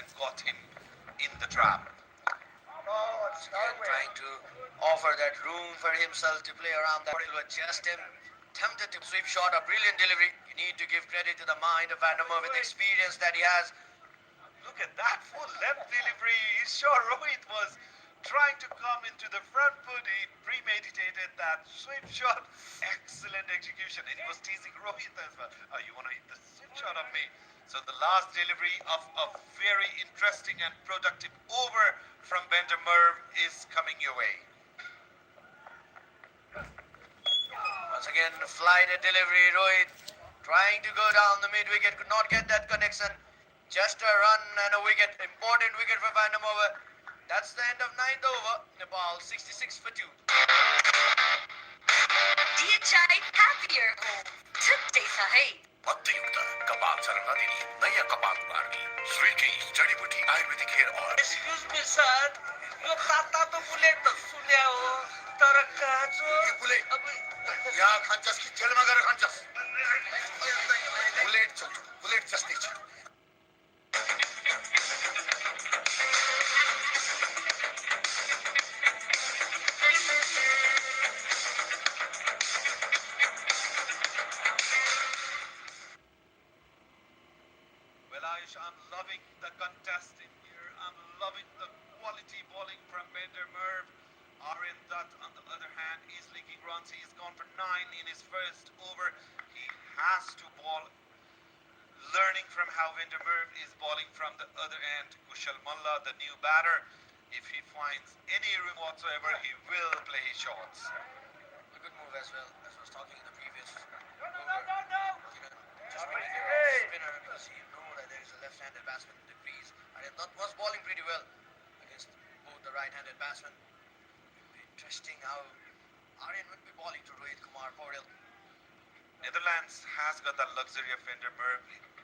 and got him in the trap. Again, trying to offer that room for himself to play around that. It was just him. Tempted to sweep shot, a brilliant delivery. You need to give credit to the mind of Van der Merwe with the experience that he has. Look at that full left delivery. He's sure Rohit was trying to come into the front foot. He premeditated that sweep shot. Excellent execution. And he was teasing Rohit as well. Oh, you want to hit the sweep shot of me? So the last delivery of a very interesting and productive over from Van der Merwe is coming your way. Once again, flighted delivery. Rohit trying to go down the mid wicket, could not get that connection. Just a run and a wicket. Important wicket for Van der Merwe. That's the end of 9th over. Nepal 66 for 2. DHI happier home. Today sahi. भक्तियुक्त कपाल नदिनी नयाँ कपाल उगार्ने श्रीकै जडीबुटी Ayurvedic hair oil. Excuse me, sir. यो ताता तो bullet तो सुल्या हो तर काचो ये बुलेट यहाँ खान्छस् कि जेलमा गएर खान्छस्? बुलेट चल्छ, बुलेट जस्तै छ। I'm loving the contest in here. I'm loving the quality bowling from Van der Merwe. Aryan Dutt, on the other hand, is leaking runs. He's gone for 9 in his first over. He has to bowl, learning from how Van der Merwe is bowling from the other end. Kushal Malla, the new batter, if he finds any room whatsoever, he will play his shots. A good move as well, as I was talking in the previous over. Just Hey! spinner, because you know that there is a left-handed batsman in the crease. And that was bowling pretty well against both the right-handed batsmen. It'll be interesting how Aryan would be bowling to Rohit Kumar Paudel. Netherlands has got the luxury of Van der Merwe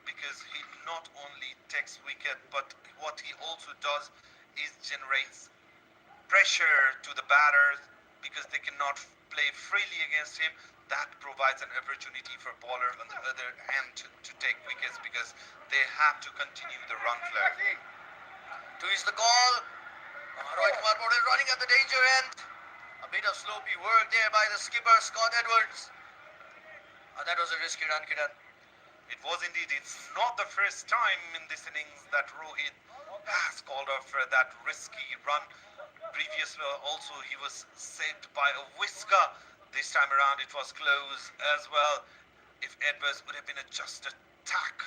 because he not only takes wicket, but what he also does is generates pressure to the batters because they cannot play freely against him. That provides an opportunity for bowler on the other hand to take wickets because they have to continue the run flow. Two is the call. Rohit Kumar Paudel running at the danger end. A bit of sloppy work there by the skipper, Scott Edwards. That was a risky run, Kiran. It was indeed. It's not the first time in this innings that Rohit has called off for that risky run. Previously also he was saved by a whisker. This time around it was close as well. If Edwards would have been just a tack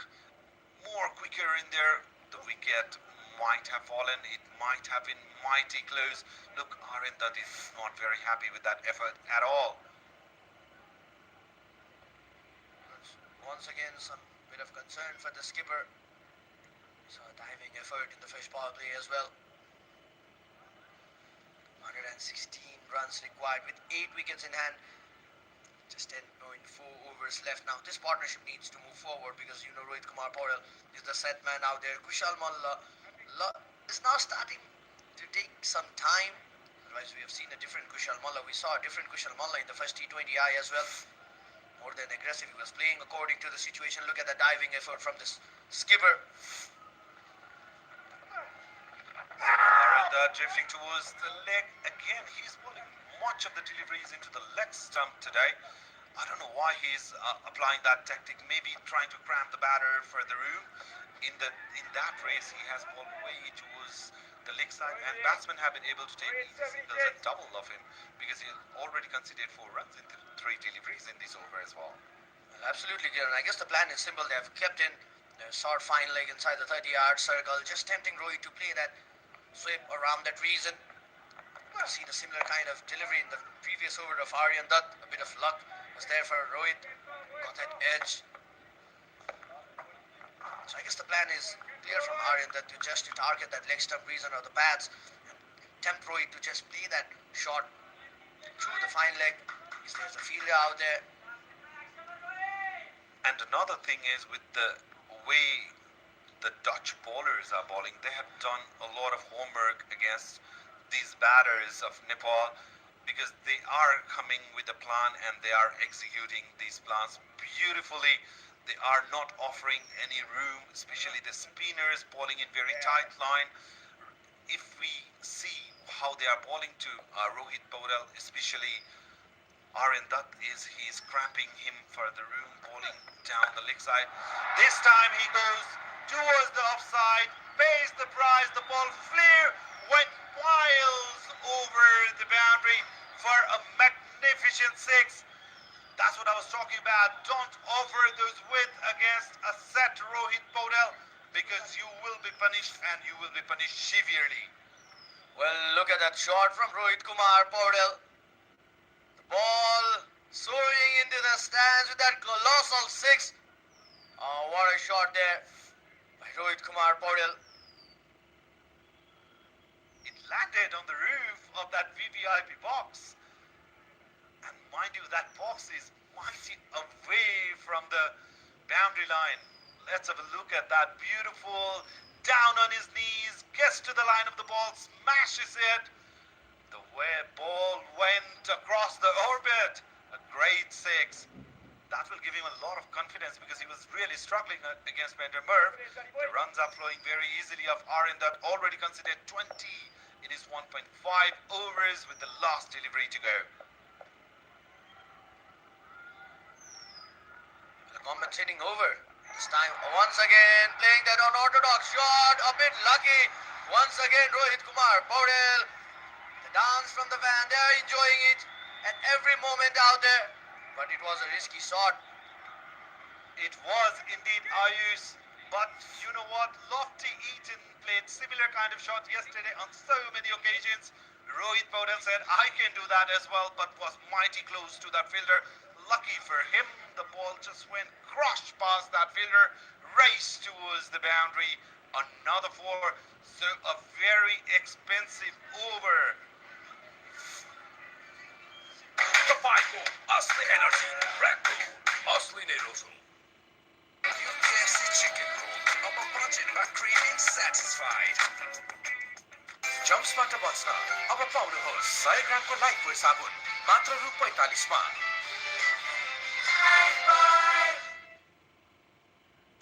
more quicker in there, the wicket might have fallen. It might have been mighty close. Look, Aryan Dutt is not very happy with that effort at all. Once again, some bit of concern for the skipper. So a diving effort in the first power play as well. 116 runs required with 8 wickets in hand. Just 10.4 overs left now. This partnership needs to move forward because you know Rohit Kumar Paudel is the set man out there. Kushal Malla is now starting to take some time. Otherwise, we have seen a different Kushal Malla. We saw a different Kushal Malla in the first T20I as well. More than aggressive. He was playing according to the situation. Look at the diving effort from this skipper. Drifting towards the leg again. He's pulling much of the deliveries into the leg stump today. I don't know why he's applying that tactic. Maybe trying to cram the batter for the room. In that race, he has bowled way towards the leg side, and batsmen have been able to take easy singles and double of him because he already conceded 4 runs in 3 deliveries in this over as well. Well, absolutely, Kiran. I guess the plan is simple. They have kept in the short fine leg inside the 30-yard circle, just tempting Rohit to play that sweep around that region. We've seen a similar kind of delivery in the previous over of Aryan Dutt. A bit of luck was there for Rohit. Got that edge. So I guess the plan is clear from Aryan Dutt to just to target that leg stump region of the pads and tempt Rohit to just play that shot through the fine leg. Because there's a fielder out there. And another thing is with the way the Dutch bowlers are bowling, they have done a lot of homework against these batters of Nepal because they are coming with a plan and they are executing these plans beautifully. They are not offering any room, especially the spinners bowling in very tight line. If we see how they are bowling to Rohit Paudel, especially Aryan Dutt he's cramping him for the room, bowling down the leg side. This time he goes towards the offside, pays the price, the ball flew, went miles over the boundary for a magnificent six. That's what I was talking about. Don't offer those width against a set Rohit Paudel, because you will be punished, and you will be punished severely. Well, look at that shot from Rohit Kumar Paudel. The ball soaring into the stands with that colossal six. Oh, what a shot there by Rohit Kumar Paudel. It landed on the roof of that VVIP box. And mind you, that box is mighty away from the boundary line. Let's have a look at that. Beautiful. Down on his knees, gets to the line of the ball, smashes it. The way ball went across the orbit. A great six. That will give him a lot of confidence, because he was really struggling against Bender Merv. The runs are flowing very easily of Aryan that already considered 20 in his 1.5 overs with the last delivery to go. The commentating over. This time, once again, playing that unorthodox shot. A bit lucky. Once again, Rohit Kumar Paudel. The dance from the van. They are enjoying it at every moment out there. But it was a risky shot. It was indeed Ayush. But you know what? Lofty Eaton played similar kind of shot yesterday on so many occasions. Rohit Paudel said, I can do that as well, but was mighty close to that fielder. Lucky for him, the ball just went crushed past that fielder, raced towards the boundary. Another four, so a very expensive over. तपाईको असली energy break असली नै रोजु यो KFC chicken roll अब बजेटमा craving satisfied जम्प्सबाट बच्न अब पाउनुहोस् 100 ग्रामको लाइफबोय साबुन मात्र रु 45 मा।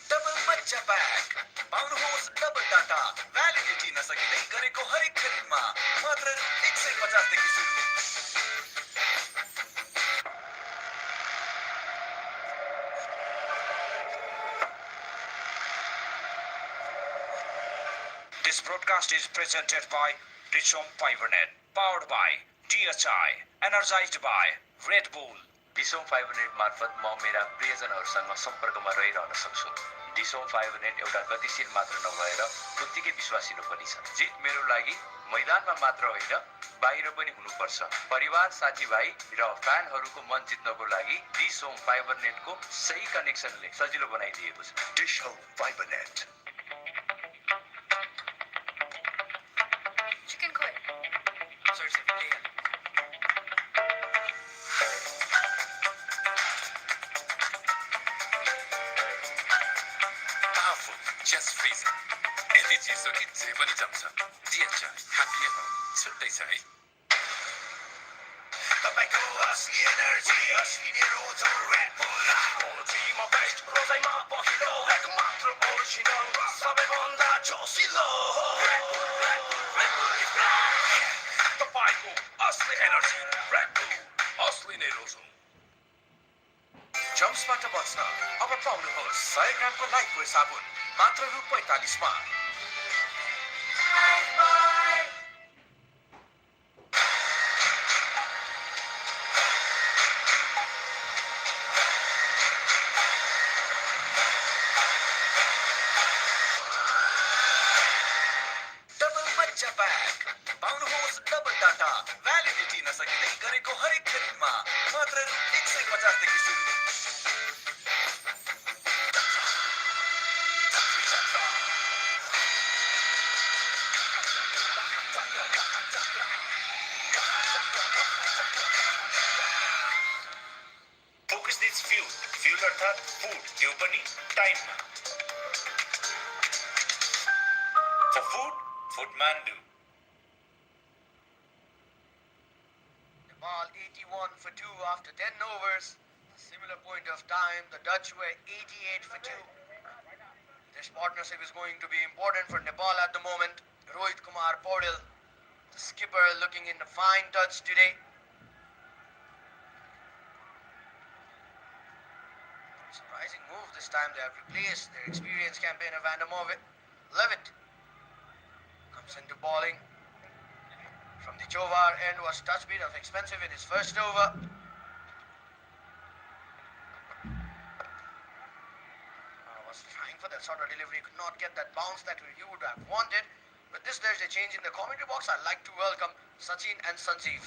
डबल मज्जा प्याक पाउनुहोस् डबल डाटा भ्यालिडिटी नसकिँदै गरेको हरेक खरिदमा मात्र रु 150 देखि सुरु। This broadcast is presented by Disom Fibernet, powered by DHI, energized by Red Bull. DishHome Fibernet मार्फत म मेरा प्रियजनहरूसँग सम्पर्कमा रहिरहन सक्छु। डिसोम फाइबरनेट एउटा गतिशील मात्र नभएर उत्तिकै विश्वासिलो पनि छ। जित मेरो लागि मैदानमा मात्र होइन बाहिर पनि हुनुपर्छ। परिवार, साथीभाइ र फ्यानहरूको मन जित्नको लागि डिसोम फाइबरनेटको सही कनेक्सनले सजिलो बनाइदिएको छ। DishHome Fibernet Chicken quit. just freezing यति चिसो कि जे पनि जम्छ DHI happy at home छुट्टै छ है तपाईको असली एनर्जी असली नै रोजो Red Bull ओजीमा बेस्ट रोजाइमा पहिलो एक मात्र ओरिजिनल सबैभन्दा जोसिलो Red Bull तपाईको असली एनर्जी Red Bull असली नै रोजो जम्प्सबाट बच्न अब पाउनुहोस् 100 ग्रामको लाइफबोय साबुन मात्र रु 45 मा। डबल मज्जा प्याक पाउनुहोस् डबल डाटा भ्यालिडिटी नसकिँदै गरेको हरेक खरिदमा मात्र रु 150 देखि सुरु। Focus this fuel. Fuel अर्थात food. त्यो पनि टाइममा. For food, Foodmandu. Nepal 81 for 2 after 10 overs. Similar point of time, the Dutch were 88 for 2. This partnership is going to be important for Nepal at the moment. Rohit Kumar Paudel, the skipper, looking in a fine touch today. Surprising move this time. They have replaced their experienced campaigner Van der Merwe. Levitt comes into bowling. From the Jovar end was touch bit of expensive in his first over. Was trying for that sort of delivery, could not get that bounce that you would have wanted. With this, there's a change in the commentary box. I'd like to welcome Sachin and Sanjeev.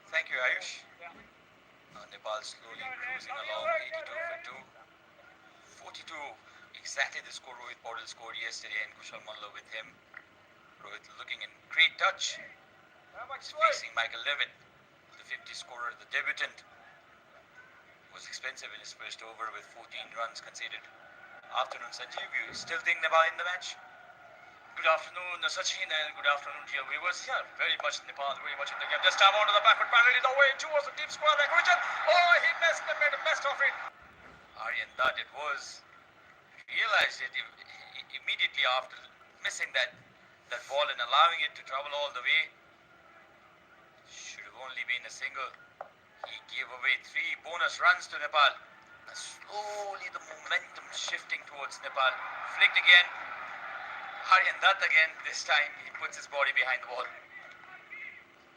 Thank you, Ayush. Nepal slowly cruising along, 82 for 2. 42, exactly the score Rohit Paudel scored yesterday, and Kushal Malla with him. Rohit looking in great touch. He's facing Michael Levitt, the 50 scorer, the debutant. Was expensive in his first over with 14 runs conceded. Afternoon, Sanjeev. You still think Nepal in the match? Good afternoon, Sachin, and good afternoon, dear viewers. Yeah, very much Nepal, very much in the game. This time onto the backward parallel the way towards the deep square like Richard. Oh, he missed and made the best of it. Aryan Dutt, it was. Realized it immediately after missing that ball and allowing it to travel all the way. Should have only been a single. He gave away 3 bonus runs to Nepal. And slowly the momentum shifting towards Nepal. Flicked again. Aryan Dutt again. This time he puts his body behind the ball.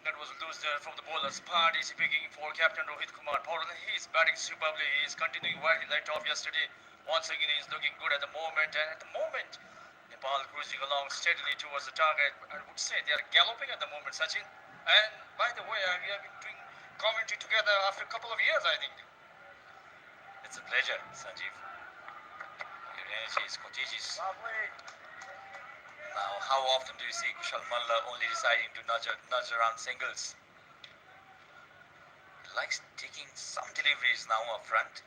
That was a loose there from the bowler's part. He's picking for Captain Rohit Kumar Paudel. He's batting superbly. He's continuing where he left off yesterday. Once again, he's looking good at the moment. And at the moment, Nepal cruising along steadily towards the target. I would say they are galloping at the moment, Sachin. And by the way, we have been doing commentary together after a couple of years, I think. It's a pleasure, Sanjeev. Your energy is contagious. Now, how often do you see Kushal Malla only deciding to nudge around singles? He likes taking some deliveries now up front.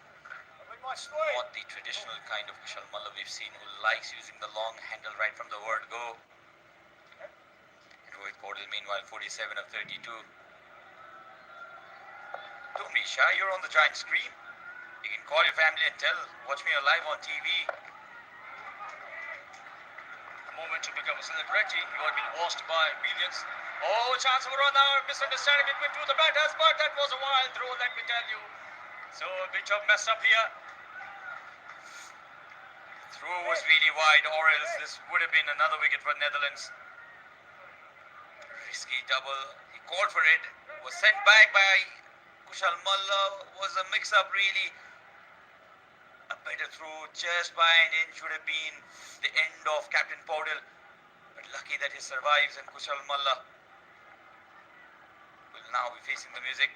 Not the traditional kind of Kushal Malla we've seen, who likes using the long handle right from the word go. And Rohit Paudel, meanwhile, 47 of 32. Don't be shy, you're on the giant screen. You can call your family and tell, watch me live on TV. Moment to become a celebrity. You have been watched by millions. Oh, chance for a now misunderstanding between two of the batters, but that was a wild throw, let me tell you. So a bit of mess up here. Throw was really wide, or else this would have been another wicket for Netherlands. Risky double. He called for it. Was sent back by Kushal Malla. Was a mix-up really. A better throw just by an inch would have been the end of Captain Paudel. But lucky that he survives, and Kushal Malla will now be facing the music.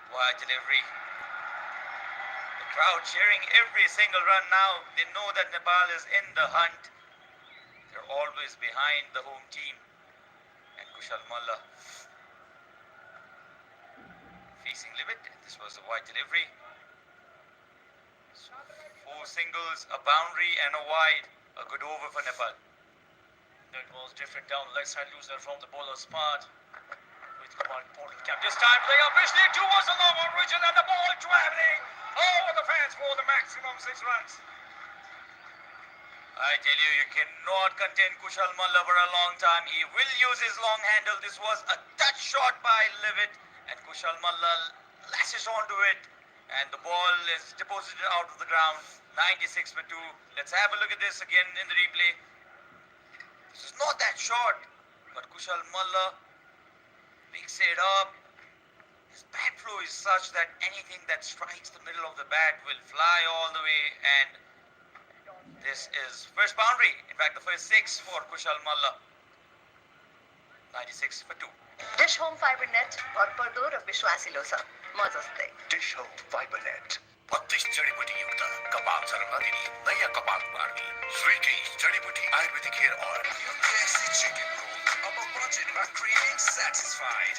Wide delivery. The crowd cheering every single run now. They know that Nepal is in the hunt. They're always behind the home team. And Kushal Malla facing Levitt. This was a wide delivery. So 4 singles, a boundary and a wide. A good over for Nepal. That was different down leg side loser from the bowler's part. With Kumar Paudel cap. This time they are officially towards the long origin and the ball traveling over the fence for the maximum 6 runs. I tell you, you cannot contain Kushal Malla for a long time. He will use his long handle. This was a touch shot by Levitt, and Kushal Malla lashes onto it, and the ball is deposited out of the ground. 96 for 2. Let's have a look at this again in the replay. This is not that short, but Kushal Malla picks it up. His bat flow is such that anything that strikes the middle of the bat will fly all the way, and this is first boundary. In fact, the first 6 for Kushal Malla. 96 for 2. Dish home fibre net भरपर्दो र विश्वासिलो छ म जस्तै dish home fibre net 32 जडीबुटी युक्त कपाल झर्न नदिने नयाँ कपाल मार्ने स्विटी जडीबुटी Ayurvedic hair oil UKC chicken rolls अब बजेटमा creating satisfied.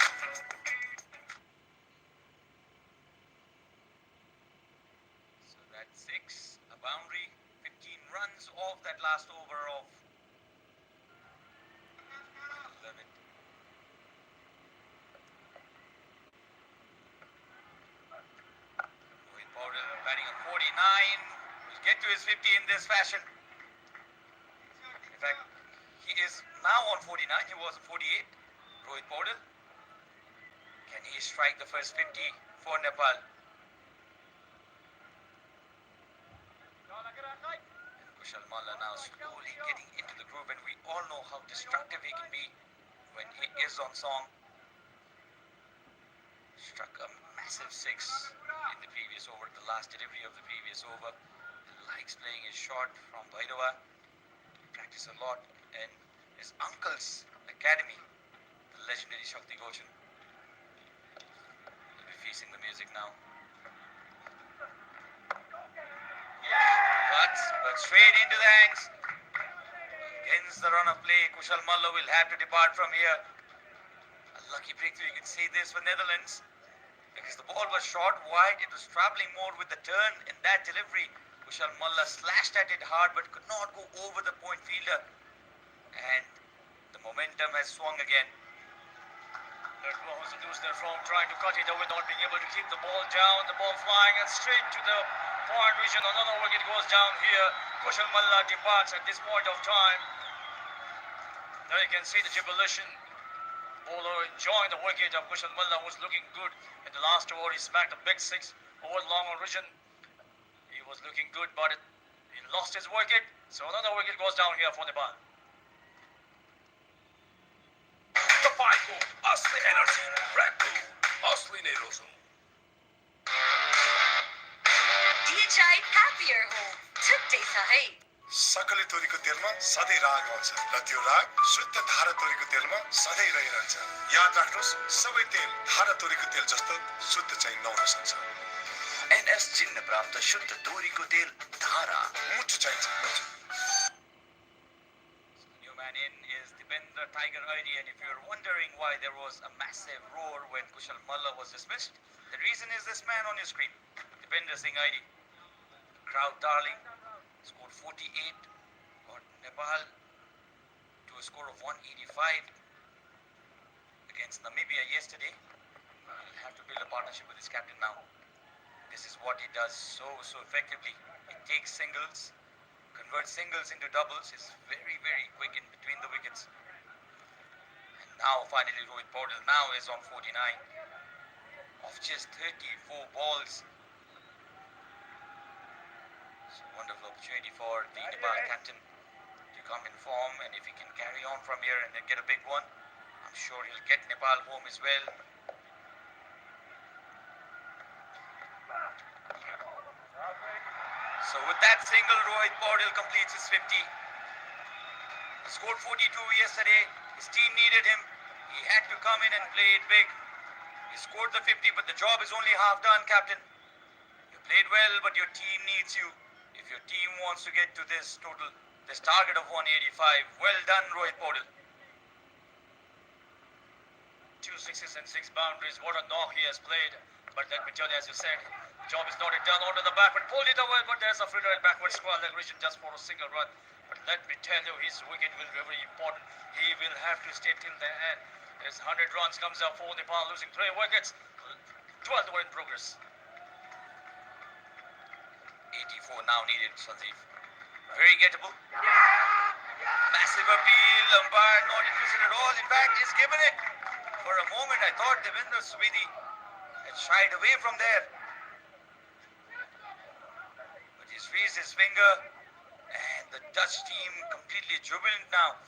So that's 6, a boundary, 15 runs off that last over of 11. his 50 in this fashion. In fact, he is now on 49. He was on 48. Rohit Paudel. Can he strike the first 50 for Nepal? And Kushal Malla now slowly getting into the groove, and we all know how destructive he can be when he is on song. Struck a massive 6 in the previous over, the last delivery of the previous over. He likes playing his shot from Bhairava. Practice a lot in his uncle's academy, the legendary Shakti Goshen. He'll be facing the music now. But straight into the hands. Against the run of play, Kushal Malla will have to depart from here. A lucky breakthrough, you can say this for Netherlands, because the ball was short wide. It was travelling more with the turn in that delivery. Kushal Malla slashed at it hard but could not go over the point fielder. And the momentum has swung again. That was a loose there from trying to cut it away, not being able to keep the ball down. The ball flying and straight to the point region. Another wicket goes down here. Kushal Malla departs at this point of time. Now you can see the jubilation. Bowler enjoying the wicket of Kushal Malla, who's looking good. In the last over, he smacked a big 6 over long origin. He was looking good, but he lost his wicket. So another wicket goes down here for Nepal. तपाईँको असली energy ब्रेकको असली नै रोजो दिए चाय happier हो छुट्टै छ है सकले तोरीको तेलमा सधैँ राग आउँछ र त्यो राग शुद्ध धारा तोरीको तेलमा सधैँ रहिरहन्छ। याद राख्नुहोस्, सबै तेल धारा तोरीको तेल जस्तो शुद्ध चाहिँ नहुन सक्छ। एनएस चिन्ह प्राप्त शुद्ध तोरीको तेल धारा मुठु चाहिन्छ। New man in is Dipendra Tiger Aidi, and if you're wondering why there was a massive roar when Kushal Malla was dismissed, the reason is this man on your screen, Dipendra Singh Aidi. Crowd darling, scored 48, got Nepal to a score of 185 against Namibia yesterday. He'll have to build a partnership with his captain now. This is what he does so effectively. He takes singles, converts singles into doubles. He's very quick in between the wickets. And now finally Rohit Paudel now is on 49 of just 34 balls. It's a wonderful opportunity for the Nepal captain to come in form, and if he can carry on from here and then get a big one, I'm sure he'll get Nepal home as well. So with that single, Rohit Paudel completes his 50. He scored 42 yesterday. His team needed him. He had to come in and play it big. He scored the 50, but the job is only half done, captain. You played well, but your team needs you. If your team wants to get to this total, this target of 185, well done, Rohit Paudel. 2 sixes and 6 boundaries. What a knock he has played. But let me tell you, as you said, job is not done onto the back, but pulled it away. But there's a free right backward square leg region just for a single run. But let me tell you, his wicket will be very important. He will have to stay till the end. There's 100 runs comes up for Nepal, losing 3 wickets. 12th over in progress. 84 now needed, Sanjeev. Very gettable. Massive appeal. Umpire not interested at all. In fact, he's given it. For a moment, I thought Devendra Subedi had shied away from there. But he's raised his finger, and the Dutch team completely jubilant now.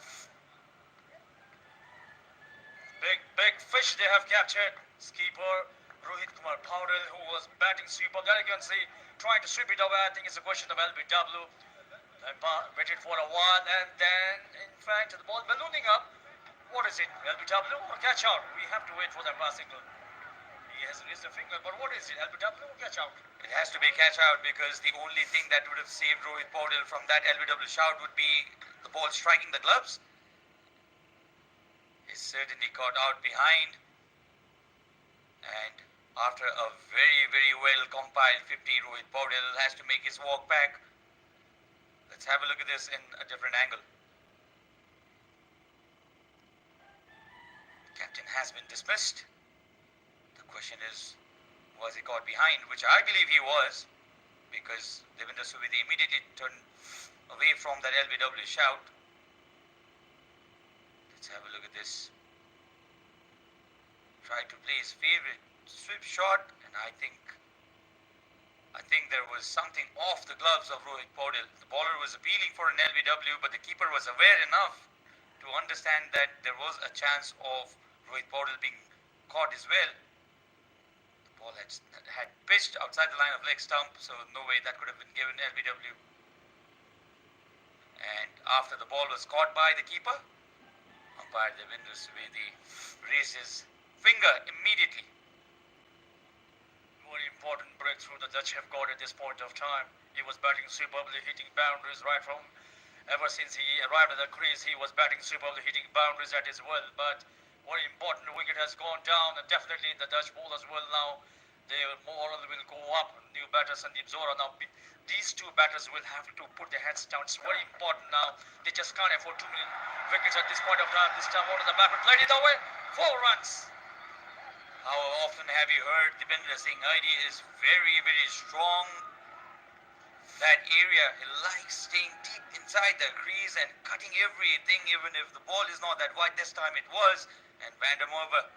Big fish they have captured. Skipper Rohit Kumar Paudel, who was batting superb. There you can see, trying to sweep it away. I think it's a question of LBW. Waited for a while, and then, in fact, the ball ballooning up. What is it? LBW or catch out? We have to wait for that passing goal. He has raised a finger, but what is it? LBW or catch out? It has to be catch out, because the only thing that would have saved Rohit Paudel from that LBW shout would be the ball striking the gloves. He's certainly caught out behind, and after a very well compiled 50, Rohit Paudel has to make his walk back. Let's have a look at this in a different angle. The captain has been dismissed. The question is, was he caught behind? Which I believe he was. because Devendra Suvedi immediately turned away from that LBW shout. Let's have a look at this. Tried to play his favorite sweep shot, and I think there was something off the gloves of Rohit Paudel. The bowler was appealing for an LBW, but the keeper was aware enough to understand that there was a chance of Rohit Paudel being caught as well. The ball had pitched outside the line of leg stump, so no way that could have been given LBW. And after the ball was caught by the keeper, umpire Devendra Suvedi raised his finger immediately. Very important breakthrough the Dutch have got at this point of time. He was batting superbly, hitting boundaries right from ever since he arrived at the crease. He was batting superbly, hitting boundaries at his will. But very important wicket has gone down, and definitely the Dutch bowlers will now. Their morale will go up. New batter Sandeep Zohra. Now these two batters will have to put their heads down. It's very important now. They just can't afford too many wickets at this point of time. This time out of the batter played it away. 4 runs. How often have you heard Devendra Singh Aidi is very, very strong. That area, he likes staying deep inside the crease and cutting everything, even if the ball is not that wide. This time it was, and Van der Merwe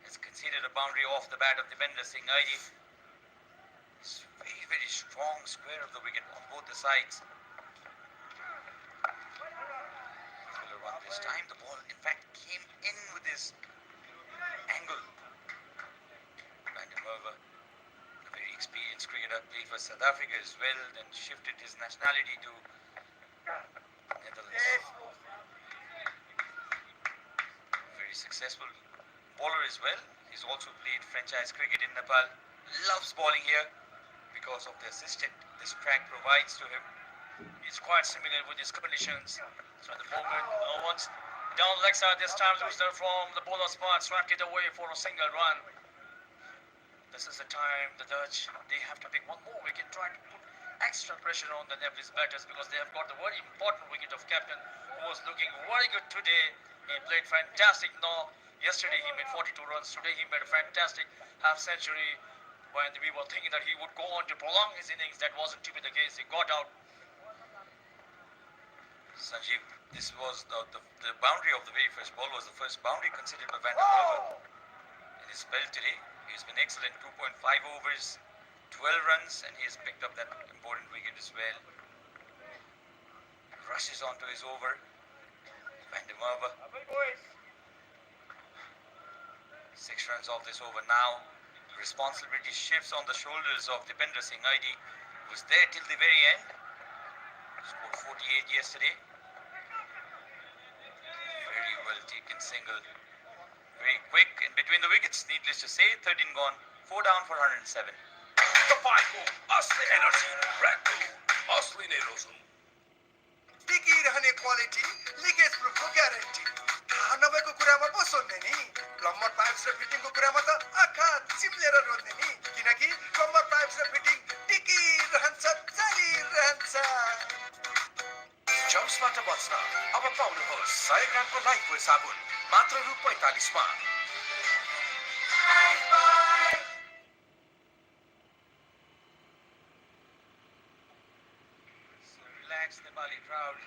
has conceded a boundary off the bat of Devendra Singh Aidi. It's very, very strong square of the wicket on both the sides. Fuller run this time. The ball, in fact, came in with this angle. Van der Merwe, a very experienced cricketer, played for South Africa as well, then shifted his nationality to Netherlands. Very successful bowler as well. He's also played franchise cricket in Nepal. Loves bowling here because of the assistant this track provides to him. He's quite similar with his conditions. So at the moment, once down leg side this time, looser from the bowler spot, swept it away for a single run. This is the time the Dutch, they have to pick one more wicket, try to put extra pressure on the Nepalese batters, because they have got the very important wicket of captain, who was looking very good today. He played fantastic. Now, yesterday he made 42 runs. Today he made a fantastic half century. When we were thinking that he would go on to prolong his innings, that wasn't to be the case. He got out. Sanjeev, this was the boundary of the very first ball was the first boundary considered by Van der Merwe in his spell today. He's been excellent, 2.5 overs, 12 runs, and he has picked up that important wicket as well. Rushes onto his over. Van der Merwe. 6 runs off this over now. Responsibility shifts on the shoulders of Devendra Singh Aidi, who was there till the very end. Scored 48 yesterday. Very well taken single. Very quick in between the wickets, needless to say. 13 gone, 4 down for 107. तपाईको असली energy break असली नै रोजु टिकी रहने quality leakage प्रुफको guarantee थाहा नभएको कुरामा पो सोध्ने नि प्लम्बर पाइप्स र फिटिङको कुरामा त आँखा चिप्लेर रोज्ने नि किनकि प्लम्बर पाइप्स र फिटिङ टिकी रहन्छ चलिरहन्छ जम्सबाट बच्न अब पाउनुहोस् 100 ग्रामको लाइफबोय साबुन मात्र रु 45 मा Relaxed Nepali crowd,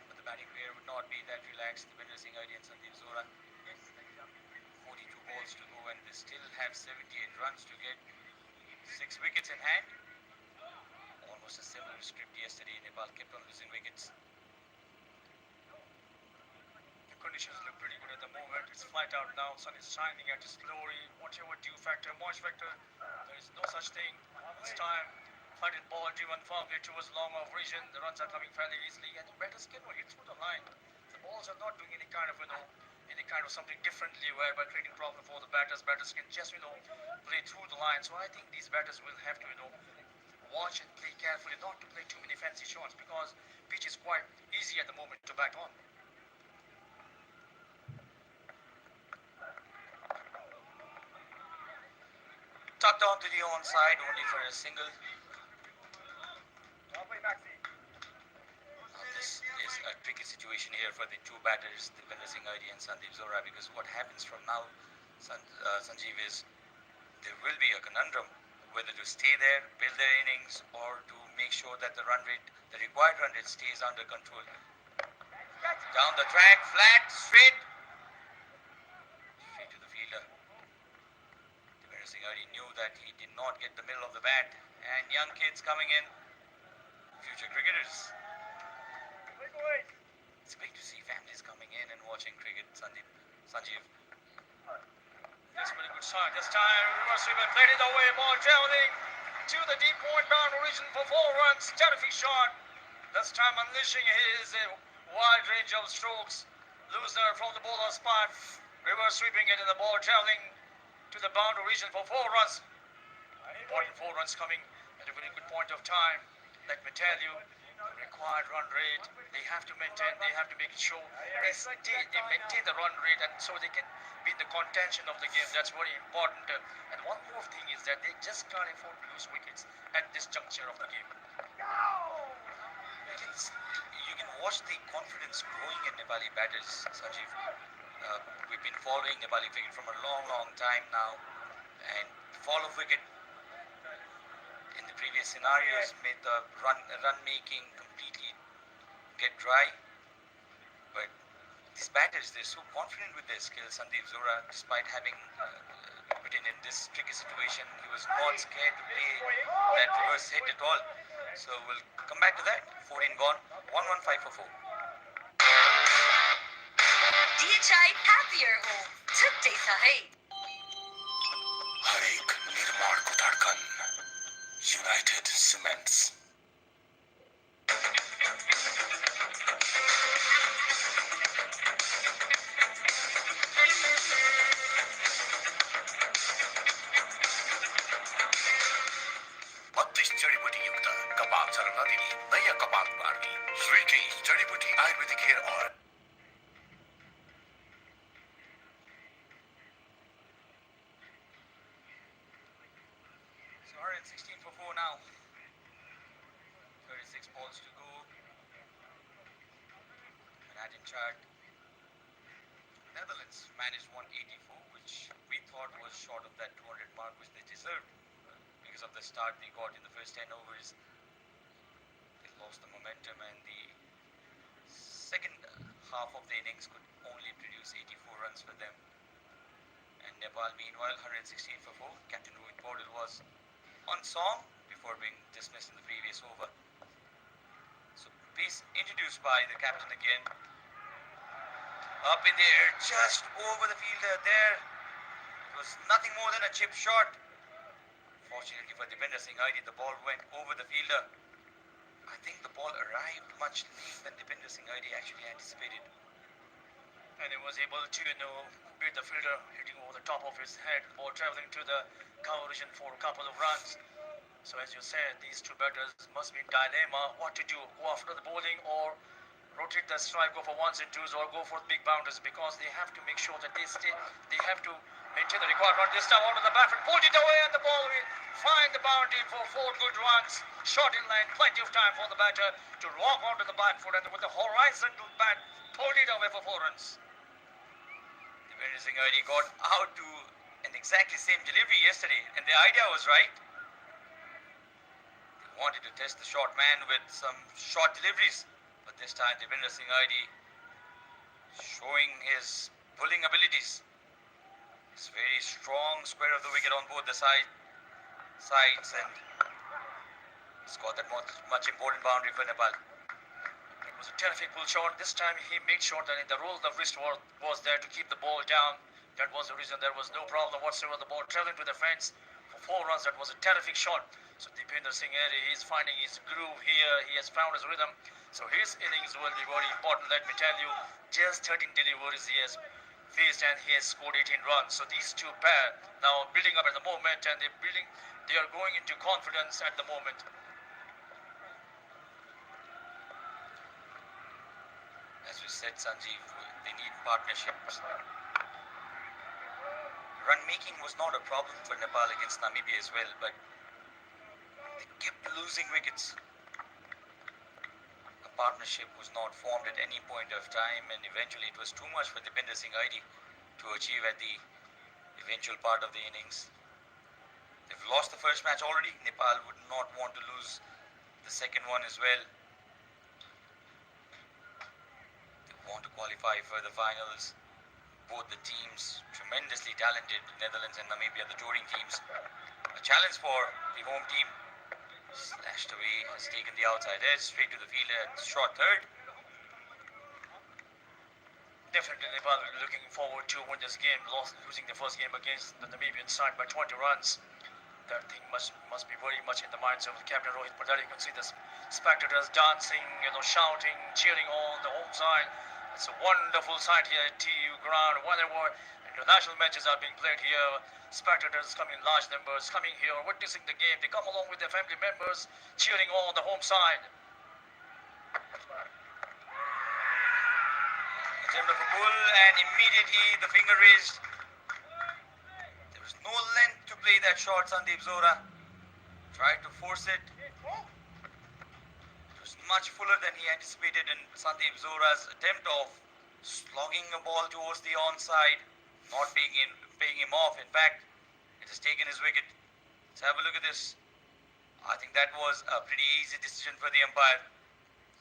but the batting player would not be that relaxed. Devendra Singh Aidi and Sandeep Zohra, 42 balls to go, and they still have 78 runs to get. 6 wickets in hand. Almost a similar script yesterday. Nepal kept on losing wickets. The conditions look pretty good at the moment. It's flat out now. Sun is shining at its glory. Whatever dew factor, moisture factor, there is no such thing. This time, flooded ball driven firmly towards long off region. The runs are coming fairly easily, and the batters can hit through the line. The balls are not doing any kind of something differently whereby creating problem for the batters. Batters can just play through the line. So I think these batters will have to watch and play carefully, not to play too many fancy shots, because pitch is quite easy at the moment to bat on. Tucked onto the onside only for a single. This is a tricky situation here for the two batters, Devendra Singh Aidi and Sandeep Zohra, because what happens from now, Sanjeev, is there will be a conundrum whether to stay there, build their innings, or to make sure that the run rate, the required run rate, stays under control. Down the track, flat, straight to the fielder. Devendra Singh already knew that he did not get the middle of the bat, and young kids coming in, future cricketers. It's great to see families coming in and watching cricket, Sanjeev. That's a very good sign. This time, reverse sweeper played it away. Ball traveling to the deep point boundary region for 4 runs. Terrific shot. This time unleashing his wide range of strokes. Looser from the bowler spot. Reverse sweeping it, and the ball traveling to the boundary region for 4 runs. Important 4 runs coming at a very good point of time. Let me tell you, the required run rate, they have to maintain, they have to make sure they maintain the run rate, and so they can be in the contention of the game. That's very important. And one more thing is that they just can't afford to lose wickets at this juncture of the game. You can watch the confidence growing in Nepali batters, Sanjeev. We've been following Nepali cricket from a long time now, and the fall of wicket in the previous scenarios made the run making completely get dry. But these batters, they're so confident with their skills. Sandeep Zora, despite having put in this tricky situation, he was not scared to play that reverse hit at all. So we'll come back to that. 14 gone, 115 for 4. DHI Happier Home छुट्टै छ है हरेक निर्माणको धड्कन United cements जडीबुटी युक्त कपाल झर्न नदिने नयाँ कपाल मार्ने श्रीकै जडीबुटी Ayurvedic hair oil 16 for 4 now. 36 balls to go. Manhattan chart. Netherlands managed 184, which we thought was short of that 200 mark which they deserved because of the start they got in the first 10 overs. They lost the momentum, and the second half of the innings could only produce 84 runs for them. And Nepal, meanwhile, 116 for 4. Captain Rohit Paudel was on song before being dismissed in the previous over. So pace introduced by the captain again. Up in the air, just over the fielder there. It was nothing more than a chip shot. Fortunately for Devendra Singh Aidi, the ball went over the fielder. I think the ball arrived much late than Devendra Singh Aidi actually anticipated. And he was able to, beat the fielder, hitting over the top of his head, ball traveling to the cover region for a couple of runs. So as you said, these two batters must be in dilemma what to do, go after the bowling or rotate the strike, go for ones and twos, or go for big boundaries, because they have to make sure that they have to maintain the required run. This time out of the bat, pulled it away, and the ball will find the boundary for 4 good runs. Short in line, plenty of time for the batter to walk onto the back foot, and with the horizontal bat, pulled it away for 4 runs. Devendra Singh Aidi got out to an exactly same delivery yesterday, and the idea was right. They wanted to test the short man with some short deliveries, but this time Devendra Singh Aidi showing his pulling abilities. It's very strong square of the wicket on both the sides, and he's got that much important boundary for Nepal. It was a terrific pull shot. This time he made sure that in the roll the wrist was there to keep the ball down. That was the reason there was no problem whatsoever. The ball traveling to the fence for 4 runs. That was a terrific shot. So Devendra Singh Aidi, he's finding his groove here. He has found his rhythm. So his innings will be very important. Let me tell you, just 13 deliveries he has faced, and he has scored 18 runs. So these two pair now building up at the moment, and they are going into confidence at the moment. As we said, Sanjeev, they need partnerships. Run making was not a problem for Nepal against Namibia as well, but they kept losing wickets. A partnership was not formed at any point of time, and eventually it was too much for Devendra Singh Aidi to achieve at the eventual part of the innings. They've lost the first match already. Nepal would not want to lose the second one as well. They want to qualify for the finals. Both the teams, tremendously talented, Netherlands and Namibia, the touring teams. A challenge for the home team. Slashed away, has taken the outside edge, straight to the field at short third. Definitely Nepal will be looking forward to win this game, losing the first game against the Namibian side by 20 runs. That thing must be very much in the minds of Captain Rohit Patari. You can see the spectators dancing, shouting, cheering on the home side. It's a wonderful sight here at TU ground. Whenever international matches are being played here, spectators coming in large numbers, coming here, witnessing the game. They come along with their family members, cheering on the home side. Attempt of a pull, and immediately the finger raised. There was no length to play that shot. Sandeep Zora tried to force it. It was much fuller than he anticipated, and Sandeep Zora's attempt of slogging a ball towards the onside, not paying him off. In fact, it has taken his wicket. Let's have a look at this. I think that was a pretty easy decision for the umpire.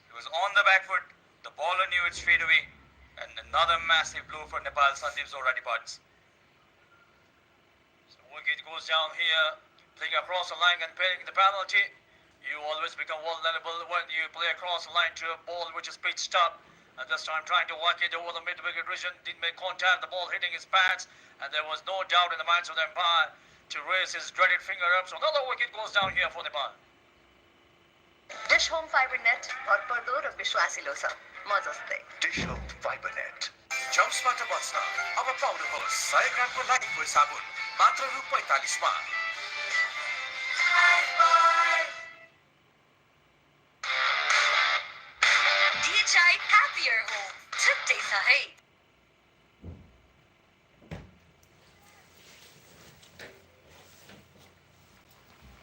He was on the back foot. The bowler knew it straight away. And another massive blow for Nepal. Sandeep Zora departs. So wicket goes down here, playing across the line and paying the penalty. You always become vulnerable when you play across the line to a ball which is pitched up. And this time trying to whack it over the mid-wicket region, didn't make contact, the ball hitting his pads, and there was no doubt in the minds of the umpire to raise his dreaded finger up. So another wicket goes down here for Nepal. Dish home fibre net भरपर्दो र विश्वासिलो छ म जस्तै dish home fibre net जम्सबाट बच्न अब पाउनुहोस् 100 ग्रामको लाइफबोय साबुन मात्र रु 45 मा। DHI Happier Home छुट्टै छ है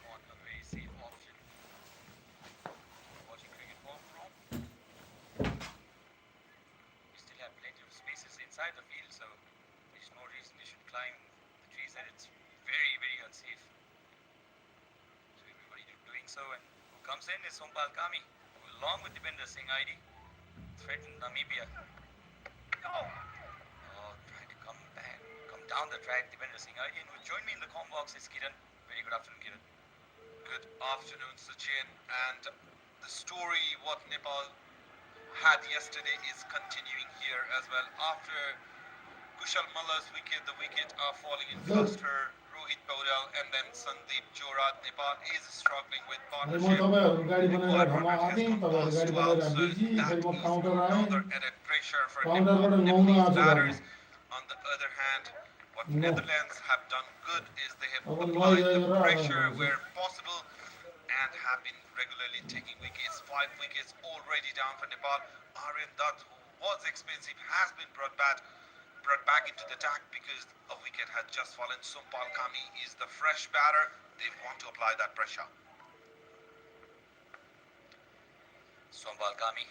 Not a very safe option. Watching cricket from. We still have plenty of spaces inside the field, so there's no reason they should climb the trees, and it's very, very unsafe. So everybody doing so, and who comes in is Sompal Kami, who along with Dipender Singh ID threatened Namibia. Oh, trying to come down the track, Dipender Singh ID, and who joined me in the comm box is Kiran. Very good afternoon, Kiran. Good afternoon, Sachin. And the story what Nepal had yesterday is continuing here as well. After Kushal Malla's wicket, the wicket are falling in cluster. Rohit Paudel and then Sandeep Zora. Nepal is struggling with partnership. Required 100 has come close to out, so that is another added pressure for Nepalese batters. On the other hand, what Netherlands have done good is they have applied the pressure where possible and have been regularly taking wickets. 5 wickets already down for Nepal. Aryan Dutt, who was expensive, has been brought back into the attack because a wicket had just fallen. Sompal Kami is the fresh batter. They want to apply that pressure. Sompal Kami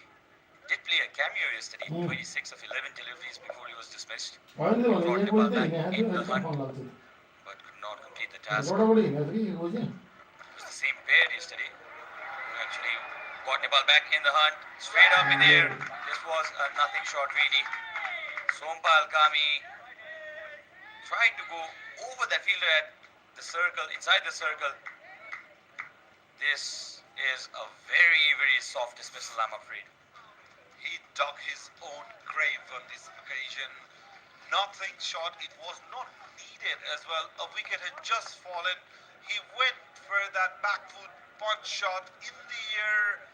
did play a cameo yesterday, 26 of 11 deliveries before he was dismissed. Why do Brought you Nepal want back to in the hunt, do but could not complete the task. what about it? It was the same pair yesterday who actually got Nepal back in the hunt, straight up in the air. This was a nothing short really. Sompal Kami tried to go over that fielder at the circle, inside the circle. This is a very, very soft dismissal, I'm afraid. He dug his own grave on this occasion. Nothing short. It was not needed as well. A wicket had just fallen. He went for that back foot punch shot in the air.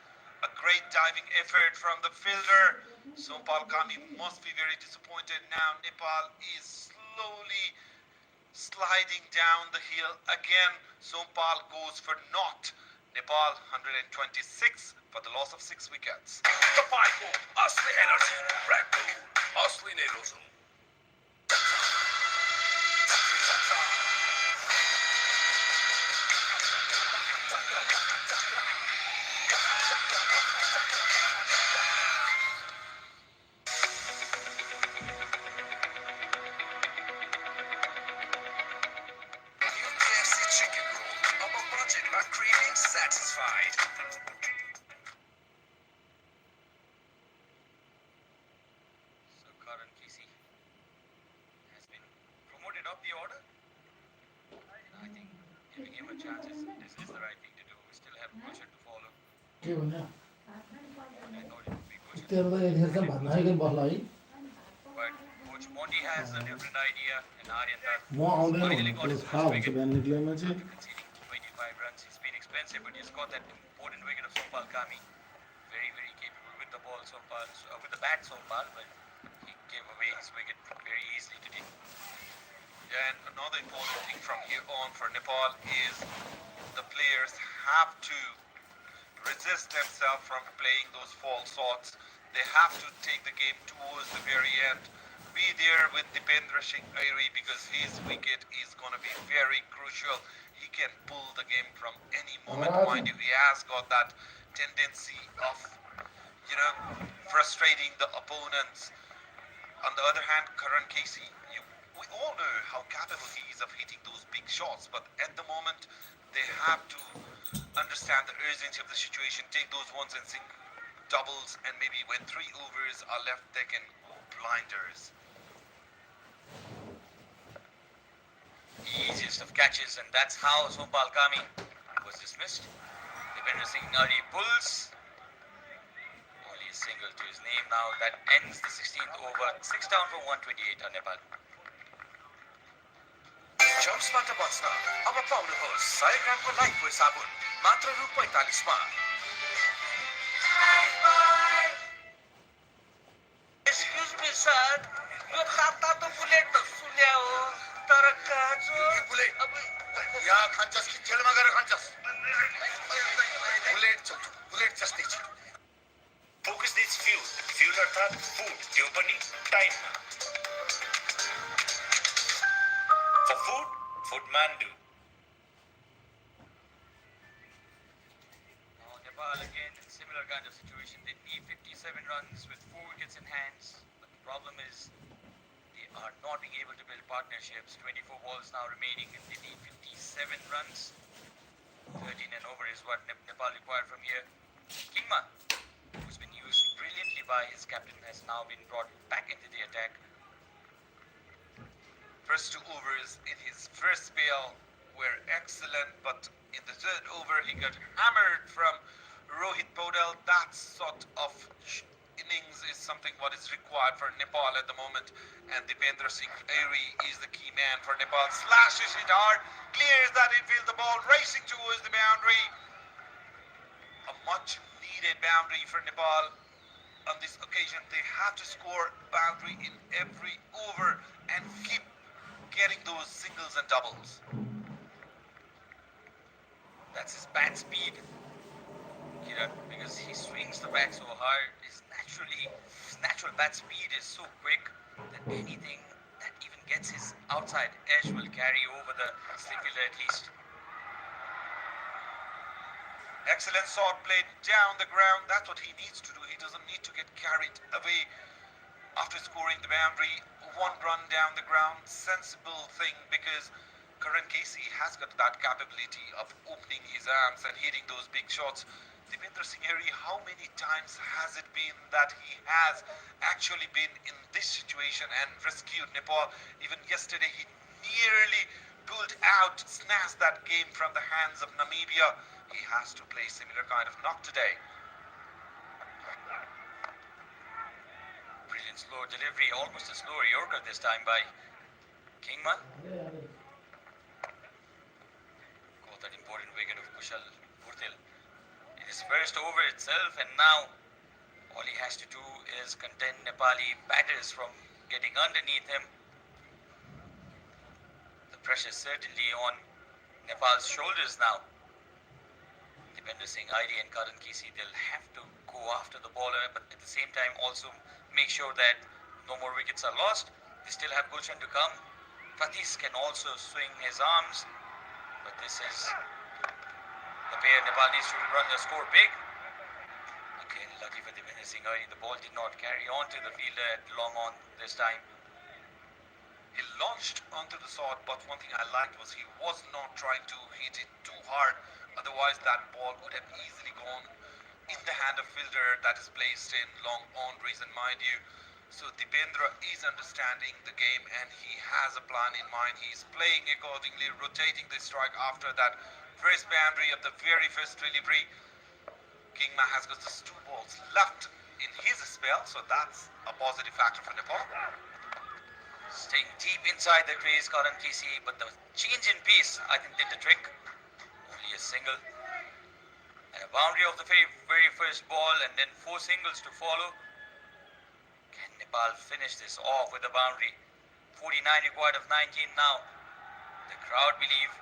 A great diving effort from the fielder. Sompal Kami must be very disappointed now. Nepal is slowly sliding down the hill again. Sompal goes for naught. Nepal 126 for the loss of 6 wickets. तपाईको असली energy break बुल असली नै रोजौं। UKFC chicken budgetमा craving satisfied. So Karan Casey has been promoted up the order. I think giving him a chance is the right thing to do. We still have Gulshan to follow. के भन्ने I thought it would be Gulshan. तेरो त यतिखेर चाहिँ भन्न icon बस्ला है But Coach Monty has a different idea, and Aryan Dutt म आउँदैन finally भने got त्यो his थाहा first हुन्छ wicket. बिहान निक्लेमा चाहिँ Conceding 25 runs. He's been expensive, but he's got that important wicket of Sompal Kami. Very, very capable with the ball, Sompal, with the bat, Sompal, but he gave away his wicket very easily today. And another important thing from here on for Nepal is the players have to resist themselves from playing those false shots. They have to take the game towards the very end. Be there with Dipendra Singh Airi because his wicket is going to be very crucial. He can pull the game from any moment. Mind you, he has got that tendency of, frustrating the opponents. On the other hand, Karan Casey, we all know how capable he is of hitting those big shots, but at the moment, they have to understand the urgency of the situation, take those ones and sing doubles, and maybe when 3 overs are left, they can go blinders. Easiest of catches, and that's how Sompal Kami was dismissed. Dipendra Singh Airi pulls. Only a single to his name now. That ends the 16th over. 6 down for 128 on Nepal. जम्सबाट बच्न अब पाउनुहोस् 100 ग्रामको लाइफबोय साबुन मात्र रु 45 मा. Excuse me, sir. यो खाता त bullet त सुल्या हो तर काजु बुलेट यहाँ खान्छस् कि जेलमा गएर खान्छस्? बुलेट जस्तै छ. Focus needs fuel. Fuel अर्थात् food. त्यो पनि टाइममा. For food, Foodmandu. Now Nepal again in similar kind of situation. They need 57 runs with 4 wickets in hands. But the problem is they are not being able to build partnerships. 24 balls now remaining and they need 57 runs. 13 and over is what Nepal required from here. Kingma, who's been used brilliantly by his captain, has now been brought back into the attack. First 2 overs in his first spell were excellent, but in the 3rd over he got hammered from Rohit Podal. That sort of innings is something what is required for Nepal at the moment, and Dipendra Singh Airi is the key man for Nepal. Slashes it hard, clears that infield, the ball racing towards the boundary. A much needed boundary for Nepal. On this occasion, they have to score boundary in every over and keep getting those singles and doubles. That's his bat speed, Kiran, because he swings the bat so hard. His natural bat speed is so quick that anything that even gets his outside edge will carry over the slip fielder at least. Excellent shot played down the ground. That's what he needs to do. He doesn't need to get carried away after scoring the boundary. 1 run down the ground, sensible thing, because Karan Casey has got that capability of opening his arms and hitting those big shots. Dipendra Singh Airi, how many times has it been that he has actually been in this situation and rescued Nepal? Even yesterday, he nearly pulled out, snatched that game from the hands of Namibia. He has to play similar kind of knock today. Brilliant slow delivery, almost a slower Yorker this time by Kingma. Got that important wicket of Kushal Purtil in his first over itself, and now all he has to do is contain Nepali batters from getting underneath him. The pressure is certainly on Nepal's shoulders now. Dipendra Singh Airi and Karan Casey, they'll have to go after the bowler, but at the same time also make sure that no more wickets are lost. They still have Gulshan to come. Pratis can also swing his arms, but this is the pair Nepal needs to run the score big. Again, lucky for Dipendra Singh Airi, the ball did not carry on to the fielder at long on this time. He launched onto the shot, but one thing I liked was he was not trying to hit it too hard. that ball would have easily gone in the hand of fielder that is placed in long boundaries, and mind you, so Dipendra is understanding the game and he has a plan in mind. He's playing accordingly, rotating the strike after that first boundary of the very first delivery. Kingma has got just 2 balls left in his spell, so that's a positive factor for Nepal. Staying deep inside the crease, Karan Casey, but the change in pace, I think, did the trick. Only a single. And a boundary of the very first ball, and then 4 singles to follow. Can Nepal finish this off with a boundary? 49 required of 19 now. The crowd believe.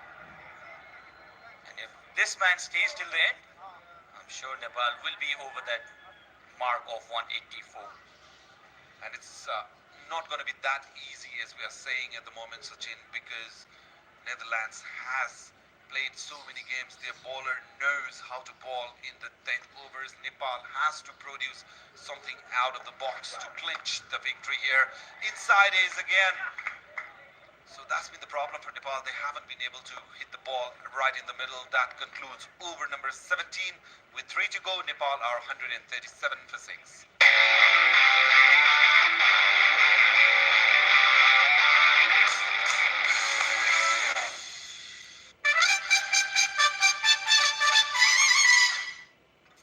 And if this man stays till the end, I'm sure Nepal will be over that mark of 184. And it's not going to be that easy, as we are saying at the moment, Sachin, because Netherlands has played so many games. Their bowler knows how to bowl in the 10th overs. Nepal has to produce something out of the box to clinch the victory here. Inside is again. So that's been the problem for Nepal. They haven't been able to hit the ball right in the middle. That concludes over number 17. With 3 to go, Nepal are 137 for 6.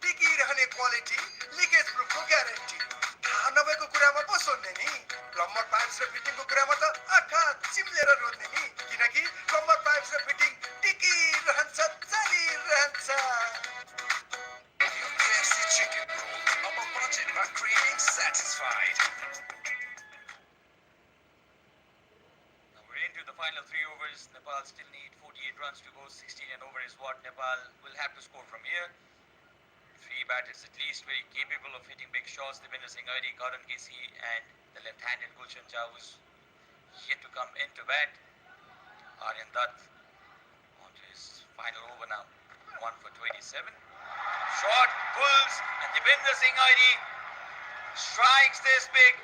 टिकी रहने quality leakage प्रुफको guarantee थाहा नभएको कुरामा पसोड्ने नि plumber pipes र फिटिङको कुरामा त आँखा चिम्लेर रोज्ने नि किनकि plumber pipes raw fitting टिकिरहन्छ चलिरहन्छ UKFC chicken roll. Up a budget by creating satisfied. Now we're into the final 3 overs. Nepal still need 48 runs to go. 16 and over is what Nepal will have to score from here. 3 batters at least very capable of hitting big shots. Dipendra Singh Airi, Karan Casey, and the left-handed Gulshan Jha, who's yet to come into bat. Aryan Dutt onto his final over now. 1 for 27. Shot, pulls, and Dipendra Singh Airi strikes this big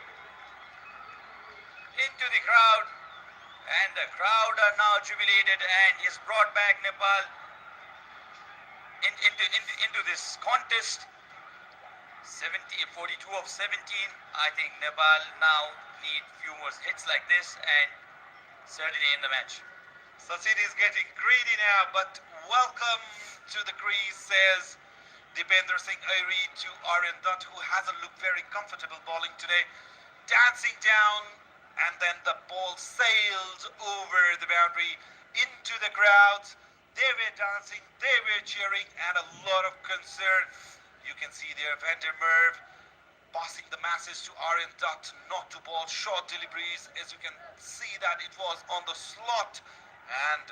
into the crowd. And the crowd are now jubilated, and he's brought back Nepal into this contest. 42 of 17. I think Nepal now need few more hits like this and certainly in the match. Sachin is getting greedy now, but welcome to the crease, says Dipendra Singh Airi to Aryan Dutt, who hasn't looked very comfortable bowling today. Dancing down, and then the ball sailed over the boundary into the crowd. They were dancing, they were cheering, and a lot of concern. You can see there Vander Merv passing the message to Aryan Dutt not to bowl short deliveries. As you can see that it was on the slot, and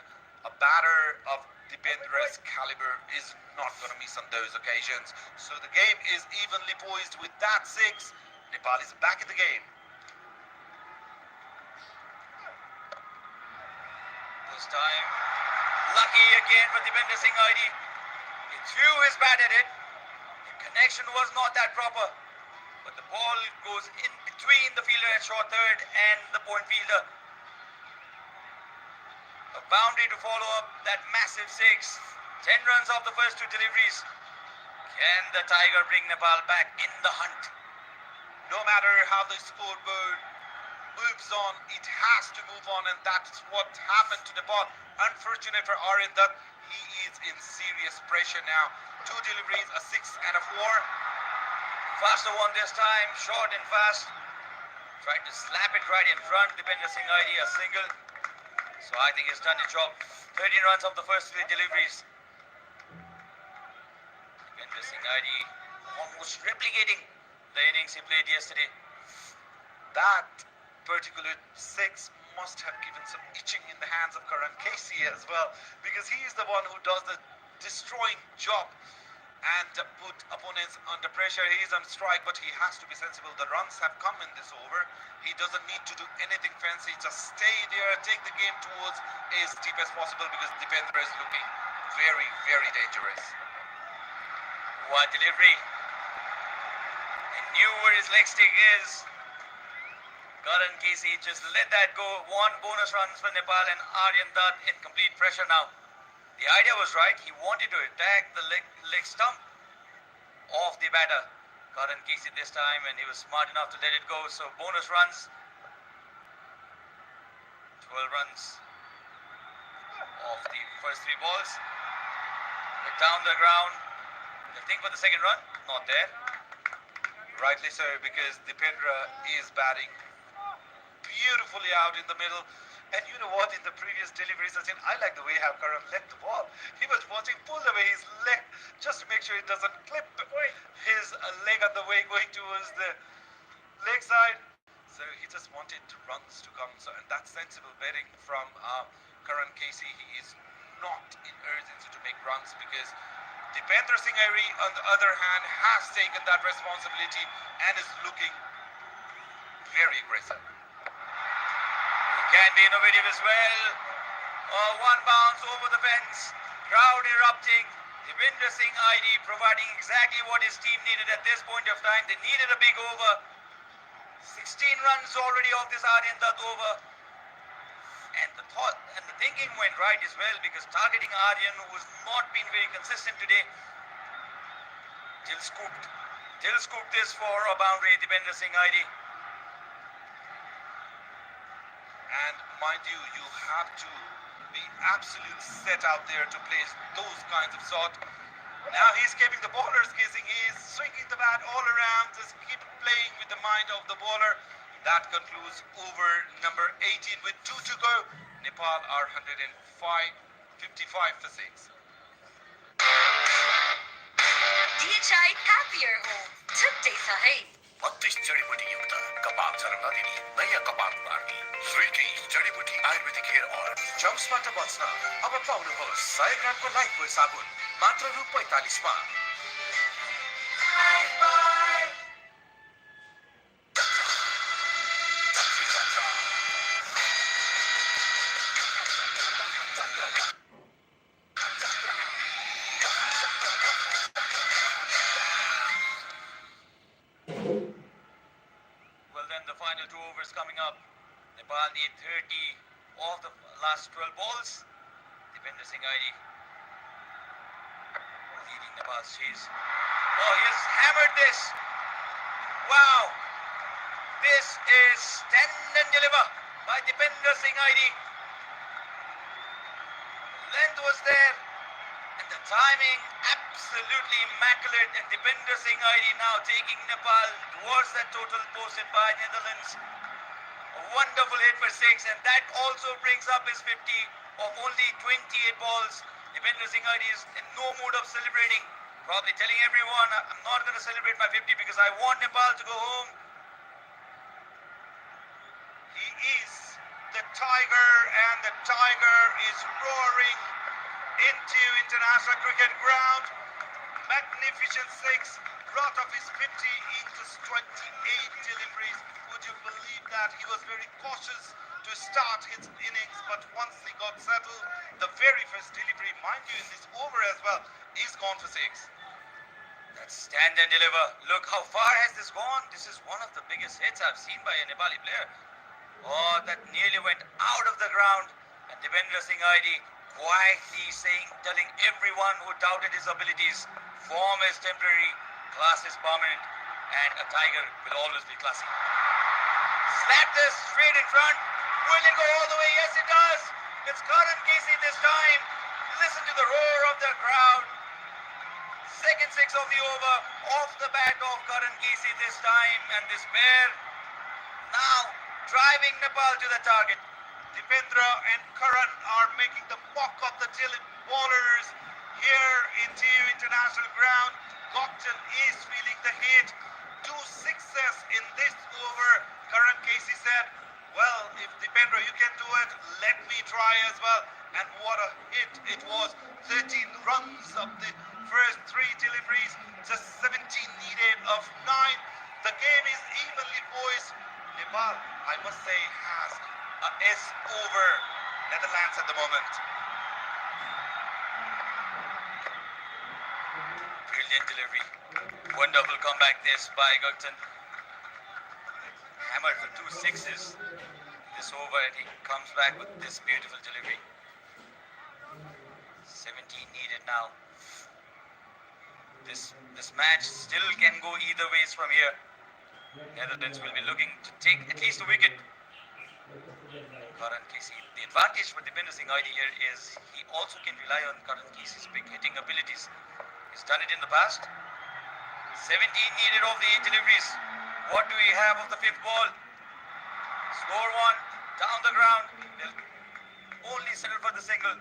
a batter of Dipendra's caliber is not going to miss on those occasions. So the game is evenly poised with that 6. Nepal is back in the game. This time, lucky again for Dipendra Singh Airi. He threw his bat at it. The connection was not that proper, but the ball goes in between the fielder at short third and the point fielder. A boundary to follow up that massive 6. 10 runs off the first 2 deliveries. Can the Tiger bring Nepal back in the hunt? No matter how the scoreboard moves on, it has to move on, and that's what happened to Nepal. Unfortunate for Aryan Dutt, he is in serious pressure now. 2 deliveries, a 6 and a 4. Faster one this time, short and fast. Tried to slap it right in front. Dipendra Singh Airi, a single. So I think he's done the job. 13 runs off the first 3 deliveries. Dipendra Singh Airi almost replicating the innings he played yesterday. That particular 6 must have given some itching in the hands of Karan Casey as well, because he is the one who does the destroying job and put opponents under pressure. He is on strike, but he has to be sensible. The runs have come in this over. He doesn't need to do anything fancy. Just stay there, take the game towards as deep as possible, because Dipendra is looking very, very dangerous. What delivery. He knew where his leg stick is. Karan Casey just let that go. 1 bonus runs for Nepal, and Aryan Dutt in complete pressure now. The idea was right. He wanted to attack the leg stump of the batter, Karan Casey this time, and he was smart enough to let it go. So bonus runs, 12 runs off the first 3 balls. Hit down the ground. The thing for the second run, not there. Rightly so, because Dipendra is batting beautifully out in the middle. And you know what, in the previous delivery session, I like the way how Karan let the ball. He was watching, pulled away his leg just to make sure it doesn't clip his leg on the way going towards the leg side. So he just wanted runs to come. So, and that's sensible betting from Karan Casey. He is not in urgency to make runs because Dipendra Singh Airi, on the other hand, has taken that responsibility and is looking very aggressive. Can be innovative as well. One bounce over the fence. Crowd erupting. Devinder Singh ID providing exactly what his team needed at this point of time. They needed a big over. 16 runs already off this Aryan Dutt over. And the thought and the thinking went right as well, because targeting Aryan, who's not been very consistent today, Dill scooped this for a boundary. Devinder Singh ID. And mind you, you have to be absolute set out there to place those kinds of shot. Now he's keeping the bowlers guessing. He's swinging the bat all around. Just keep playing with the mind of the bowler. That concludes over number 18 with 2 to go. Nepal are 55 for 6. DHI happier home छुट्टै छ है 32 जडीबुटी युक्त कपाल झर्न नदिने नयाँ कपाल पार्ने श्रीकेश जडीबुटी आयुर्वेदिक हेयर ओइल जम्सबाट बच्न अब पाउनुहोस् 100 ग्रामको लाइफबोय साबुन मात्र रु 45 मा The final 2 overs coming up. Nepal need 30 of the last 12 balls. Devinder Singh ID leading Nepal's chase. Oh, he has hammered this. Wow. This is stand and deliver by Devinder Singh ID. Length was there. And the timing absolutely immaculate, and Devinder Singh ID now taking Nepal towards that total posted by Netherlands. A wonderful hit for 6, and that also brings up his 50 of only 28 balls. Devinder Singh ID is in no mood of celebrating, probably telling everyone, I'm not going to celebrate my 50 because I want Nepal to go home. He is the tiger, and the tiger is roaring into international cricket ground. Magnificent 6, brought off his 50 in just 28 deliveries. Would you believe that? He was very cautious to start his innings, but once he got settled, the very first delivery, mind you, in this over as well, is gone for 6. That's stand and deliver. Look how far has this gone. This is one of the biggest hits I've seen by a Nepali player. Oh, that nearly went out of the ground. And Devinder Singh ID quietly telling everyone who doubted his abilities, form is temporary, class is permanent, and a tiger will always be classy. Slap this straight in front. Will it go all the way? Yes, it does. It's Karan Casey this time. Listen to the roar of the crowd. Second 6 of the over, off the bat of Karan Casey this time, and this pair now driving Nepal to the target. Dipendra and Karan are making the mock of the bowlers here into international ground. Gokton is feeling the hit. 2 sixes in this over. Karan Casey said, well, if Dipendra, you can do it, let me try as well. And what a hit it was. 13 runs of the first 3 deliveries. Just 17 needed of 9. The game is evenly poised. Nepal, I must say, has a S over Netherlands at the moment. Brilliant delivery. Wonderful comeback this by Gokton. Hammered for 2 sixes this over, and he comes back with this beautiful delivery. 17 now. This match still can go either ways from here. Netherlands will be looking to take at least a wicket. Karan Casey, the advantage for Dipinder Singh Aidi here is he also can rely on Karan Casey's big hitting abilities. He's done it in the past. 17 needed of the 8 deliveries. What do we have of the 5th ball? Score one, down the ground. They'll only settle for the single.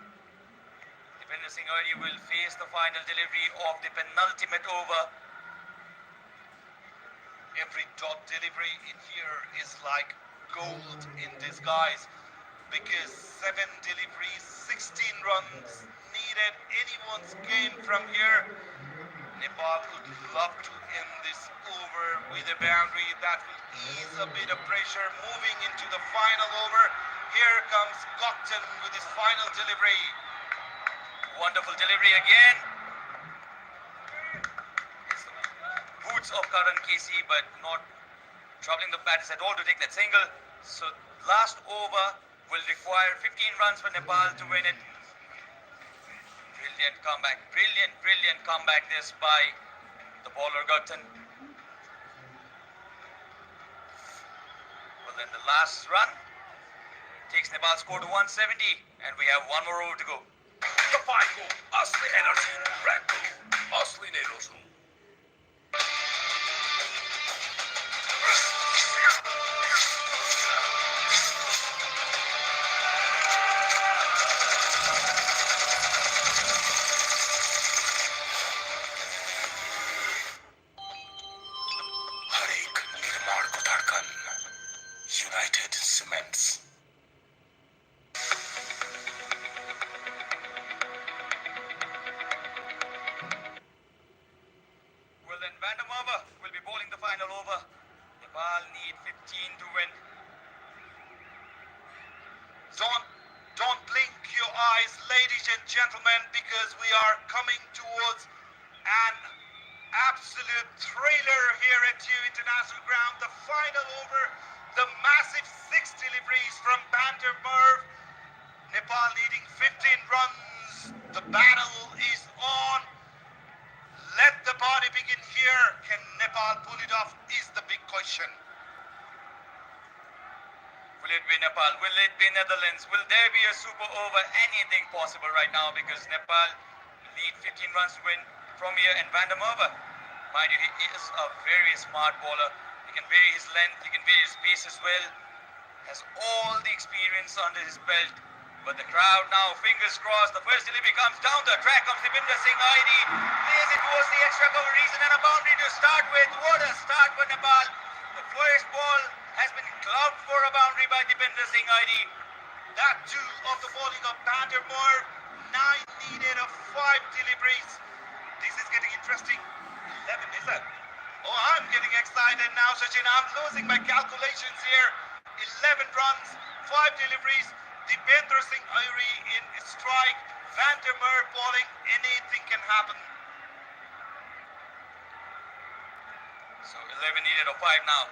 Dipinder Singh Aidi will face the final delivery of the penultimate over. Every dot delivery in here is like gold in disguise because 7 deliveries, 16 runs needed. Anyone's game from here. Nepal would love to end this over with a boundary that will ease a bit of pressure moving into the final over. Here comes Gokton with his final delivery. Wonderful delivery again. It's the boots of Karan Casey, but not troubling the batters at all to take that single. So last over will require 15 runs for Nepal to win it. Brilliant comeback. Brilliant comeback this by the bowler Gokton. Well, then the last run takes Nepal's score to 170, and we have one more over to go. तपाईँको असली energy ब्रेकको असली नै रोज्नु हरेक निर्माणको धड्कन United Cements Well, then Vandermeer will be bowling the final over. Nepal need 15 to win. Don't blink your eyes, ladies and gentlemen, because we are coming towards an absolute thriller here at TU International Ground. The final over, the massive 6 deliveries from Vandermeer. Nepal needing 15 runs. The battle is on. Let the party begin here. Can Nepal pull it off is the big question. Will it be Nepal? Will it be Netherlands? Will there be a super over? Anything possible right now because Nepal need 15 runs to win from here. And Vandermeer, mind you, he is a very smart bowler. He can vary his length, he can vary his pace as well. Has all the experience under his belt. But the crowd now, fingers crossed, the first delivery comes down the track, comes Dipinder Singh Aidi, plays it towards the extra cover region and a boundary to start with. What a start for Nepal. The first ball has been clubbed for a boundary by Dipinder Singh Aidi. That too of the bowling of Vandermeer. 9 needed of 5 deliveries. This is getting interesting. 11, is it? Oh, I'm getting excited now, Sachin. I'm losing my calculations here. 11 runs, 5 deliveries. Dipinder Singh Aidi in strike. Vandermeer bowling. Anything can happen. So 11 needed of 5 now.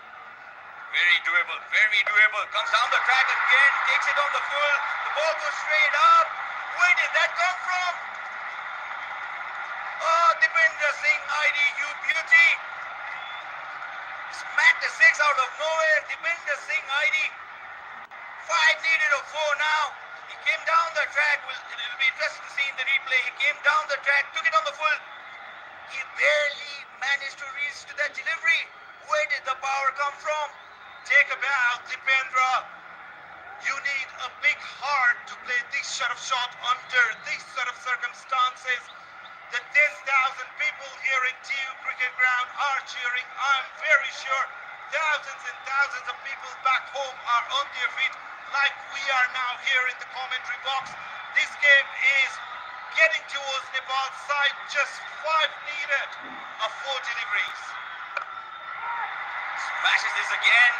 Very doable, very doable. Comes down the track again, takes it on the full. The ball goes straight up. Where did that come from? Oh, Dipinder Singh Aidi, you beauty. Smacked a 6 out of nowhere. Dipinder Singh Aidi. 5 needed of 4 now. He came down the track. It'll be interesting to see in the replay. He came down the track, took it on the full. He barely managed to reach to that delivery. Where did the power come from? Take a bow, Dipendra. You need a big heart to play this sort of shot under these sort of circumstances. The 10,000 people here at TU Cricket Ground are cheering. I'm very sure thousands and thousands of people back home are on their feet like we are now here in the commentary box. This game is getting towards Nepal's side. Just 5 needed of 4 deliveries. Smashes this again.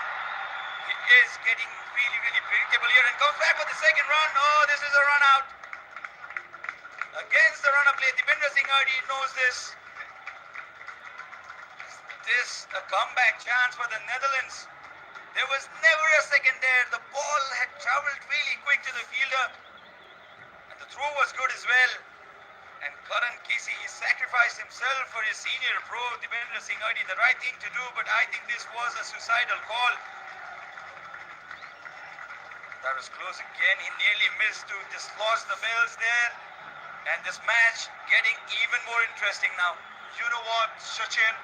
He is getting really, really predictable here and comes back for the second run. Oh, this is a run out. Against the run of play, Dipinder Singh Aidi knows this. Is this a comeback chance for the Netherlands? There was never a second there. The ball had travelled really quick to the fielder. And the throw was good as well. And Karan Kisi, he sacrificed himself for his senior pro, Dipendra Singh Aidi, the right thing to do, but I think this was a suicidal call. That was close again. He nearly missed to dislodge the bells there. And this match getting even more interesting now. You know what, Sachin?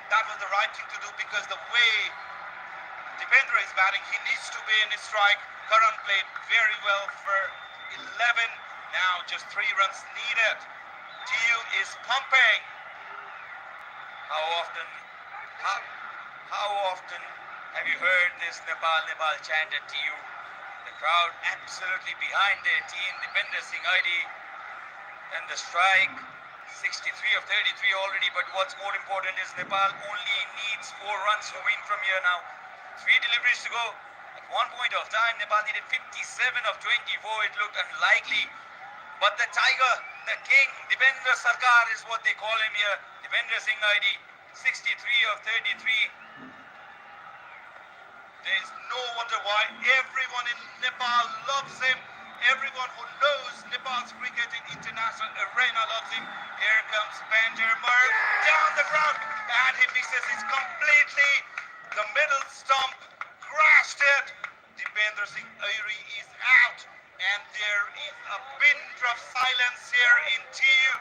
That was the right thing to do because the way Dipendra is batting, he needs to be in his strike. Karan played very well for 11. Now just 3 runs needed. TU is pumping. How often have you heard this Nepal chant at TU? The crowd absolutely behind their team, Dipendra Singh Aidi. And the strike, 63 of 33 already, but what's more important is Nepal only needs 4 runs to win from here now. 3 deliveries to go. At one point of time, Nepal needed 57 of 24. It looked unlikely. But the tiger, the king, Dipendra Sarkar is what they call him here. Dipendra Singh Aidi, 63 of 33. There is no wonder why everyone in Nepal loves him. Everyone who knows Nepal's cricket in international arena loves him. Here comes Banjarmer down the ground, and he misses it completely. The middle stump crashed it. Dipendra Singh Airi is out, and there is a pin drop silence here in TU.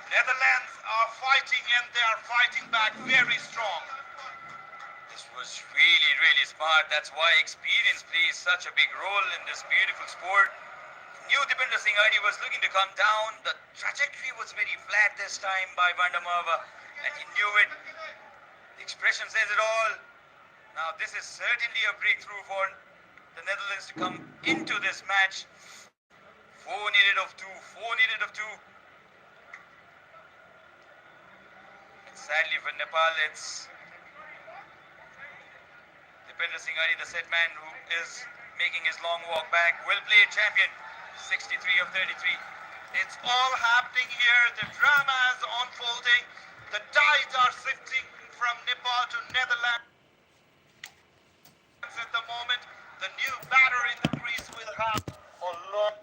Netherlands are fighting, and they are fighting back very strong. This was really, really smart. That's why experience plays such a big role in this beautiful sport. Knew Dipendra Singh Aidi was looking to come down. The trajectory was very flat this time by Vandamarva, and he knew it. The expression says it all. Now this is certainly a breakthrough for the Netherlands to come into this match. 4 needed of 2. And sadly for Nepal, it's Dipendra Singh Aidi, the set man, who is making his long walk back. Well played, champion. 63 of 33. It's all happening here. The drama is unfolding. The tides are shifting from Nepal to Netherlands at the moment. The new batter in the crease will have a long